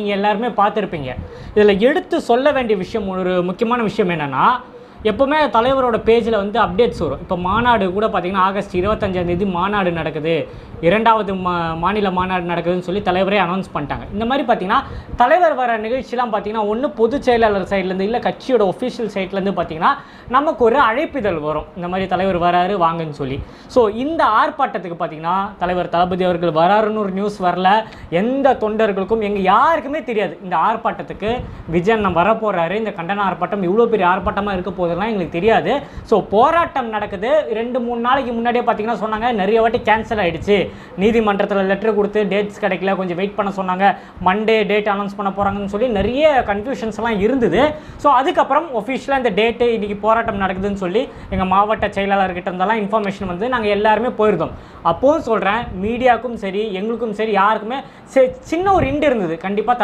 நீங்கள் எல்லாருமே பார்த்துருப்பீங்க. இதில் எடுத்து சொல்ல வேண்டிய விஷயம், ஒரு முக்கியமான விஷயம் என்னென்னா, எப்போவுமே தலைவரோட பேஜில் வந்து அப்டேட்ஸ் வரும். இப்போ மாநாடு கூட பார்த்திங்கன்னா ஆகஸ்ட் 25ஆம் மாநாடு நடக்குது, 2வது மாநில மாநாடு நடக்குதுன்னு சொல்லி தலைவரே அனௌன்ஸ் பண்ணிட்டாங்க. இந்த மாதிரி பார்த்திங்கன்னா தலைவர் வர நிகழ்ச்சிலாம் பார்த்திங்கன்னா ஒன்று பொதுச் செயலாளர் சைட்லேருந்து இல்லை கட்சியோட ஒஃபிஷியல் சைட்லேருந்து பார்த்திங்கன்னா நமக்கு ஒரு அழைப்பிதழ் வரும், இந்த மாதிரி தலைவர் வராரு வாங்கன்னு சொல்லி. ஸோ இந்த ஆர்ப்பாட்டத்துக்கு பார்த்திங்கன்னா தலைவர் தளபதி அவர்கள் வராருன்னு ஒரு நியூஸ் வரல. எந்த தொண்டர்களுக்கும் எங்கள் யாருக்குமே தெரியாது இந்த ஆர்ப்பாட்டத்துக்கு விஜயன் வரப்போகிறாரு, இந்த கண்டன ஆர்ப்பாட்டம் இவ்வளோ பெரிய ஆர்ப்பாட்டமாக இருக்க போதெல்லாம் எங்களுக்கு தெரியாது. ஸோ போராட்டம் நடக்குது. 2-3 நாளைக்கு முன்னாடியே பார்த்தீங்கன்னா சொன்னாங்க நிறைய வாட்டி கேன்சல் ஆகிடுச்சு, நீதிமன்றத்தில் லெட்டர் கொடுத்து டேட்ஸ் கிடைக்கல, கொஞ்சம் வெயிட் பண்ண சொன்னாங்க, மண்டே டேட் அனௌன்ஸ் பண்ண போகிறாங்கன்னு சொல்லி நிறைய கன்ஃபியூஷன்ஸ்லாம் இருந்தது. ஸோ அதுக்கப்புறம் ஒஃபிஷியலாக இந்த டேட்டு இன்றைக்கி போராட்டம் நடக்குதுன்னு சொல்லி எங்கள் மாவட்ட செயலாளர்கிட்ட இருந்தெல்லாம் இன்ஃபர்மேஷன் வந்து நாங்கள் எல்லாருமே போயிருந்தோம். அப்போவும் சொல்கிறேன், மீடியாவுக்கும் சரி எங்களுக்கும் சரி யாருக்குமே சின்ன ஒரு இண்டு இருந்தது. கண்டிப்பாக